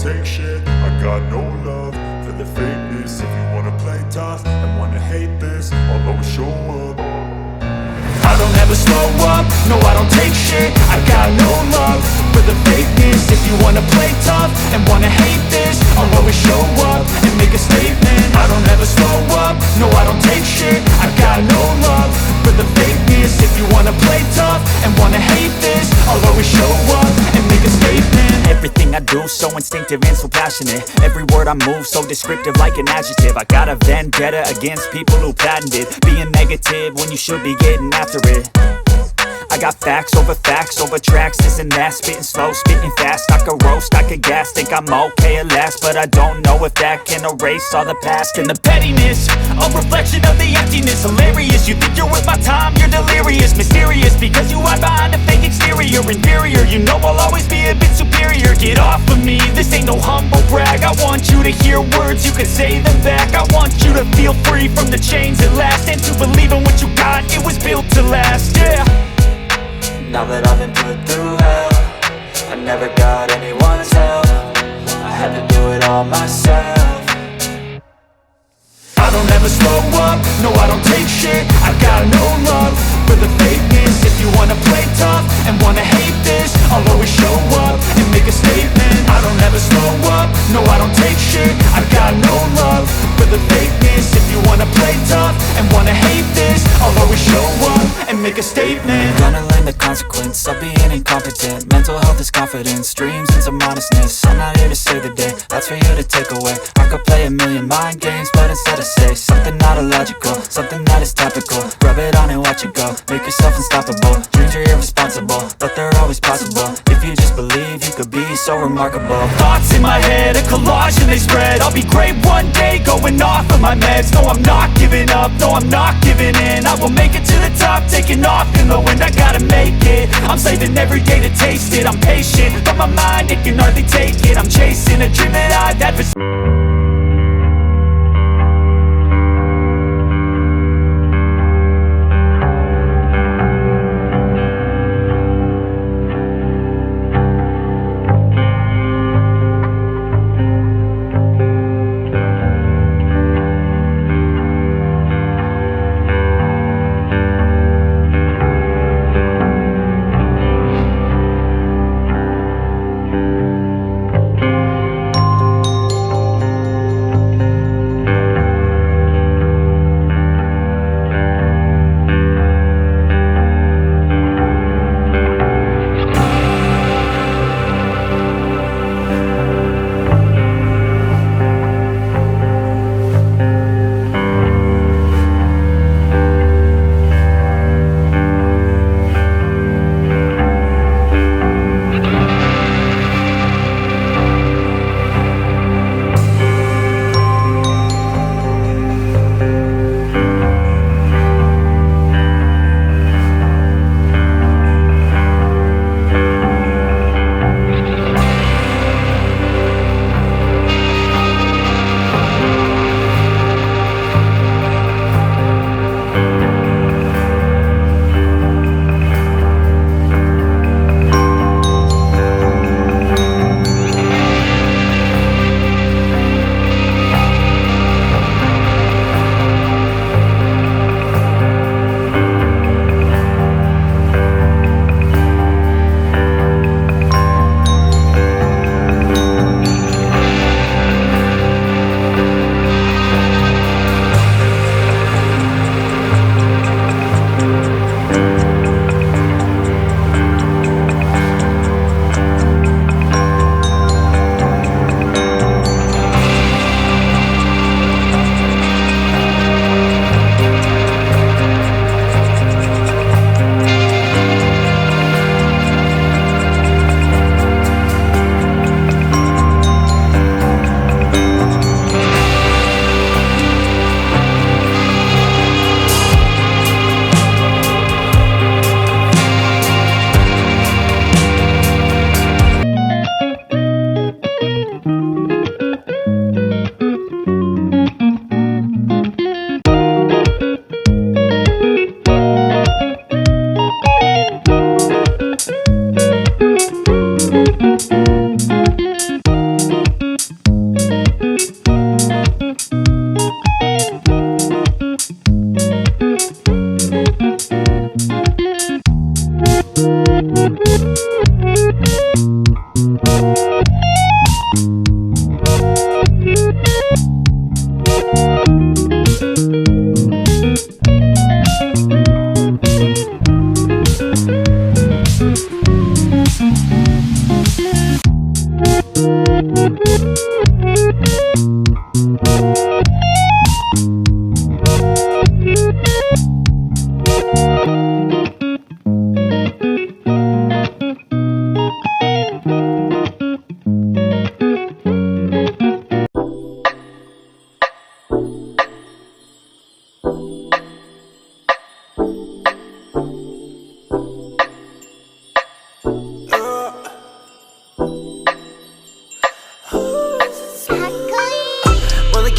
take shit. I got no love for the fakeness. If you wanna play tough and wanna hate this, I'll always show up. I don't ever slow up, no I don't take shit. I got no love for the fakeness. If you wanna play tough and wanna hate this, I'll always show up and make a statement. I don't ever slow up, no I don't take shit. I got no love for the fakeness. If you wanna play tough and wanna hate this, I'll always show up and make a statement. Everything I do so instinctive and so passionate. Every word I move so descriptive like an adjective. I got a vendetta against people who patented being negative when you should be getting after it. I got facts over tracks, this and that. Spitting slow, spitting fast, I could roast, I could gas. Think I'm okay at last, but I don't know if that can erase all the past. And the pettiness, a reflection of the emptiness. Hilarious, you think you're worth my time, you're delirious. Mysterious, because you hide behind a fake exterior. Inferior, you know I'll always be a bit superior. Get off of me, this ain't no humble brag. I want you to hear words, you can say them back. I want you to feel free from the chains at last, and to believe in what you got, it was built to last, yeah. Now that I've been put through hell, I never got anyone's help. I had to do it all myself. I don't ever slow up, no I don't take shit. I got no love for the fakeness. If you wanna play tough and wanna hate this, I'll always show up and make a statement. I don't ever slow up, no I don't take shit. I got no love for the fakeness. If you wanna play tough and wanna hate this, I'll always show up and make a statement. Gonna learn the consequence of being incompetent. Mental health is confidence, dreams and some honestness. I'm not here to save the day, that's for you to take away. I could play a million mind games, but instead I say something not illogical, something that is topical. Rub it on and watch it go, make yourself unstoppable. Dreams are irresponsible, but they're always possible. If you just believe, you could be so remarkable. Thoughts in my head, a collage and they spread. I'll be great one day, going off of my meds. No, I'm not giving up, no, I'm not giving in. I will make it to the top, taking off in the wind. I gotta make it, I'm saving every day to taste it. I'm patient, but my mind, it can hardly take it. I'm chasing a dream that I've had for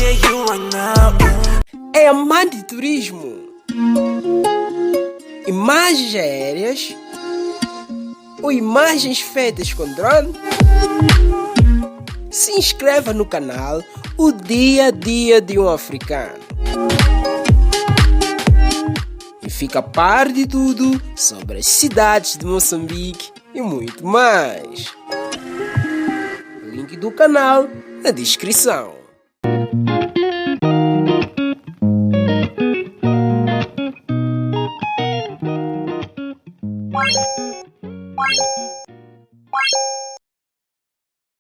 at you right now. É amante de turismo, imagens aéreas ou imagens feitas com drone? Se inscreva no canal O Dia a Dia de um Africano e fica a par de tudo sobre as cidades de Moçambique e muito mais. Link do canal na descrição.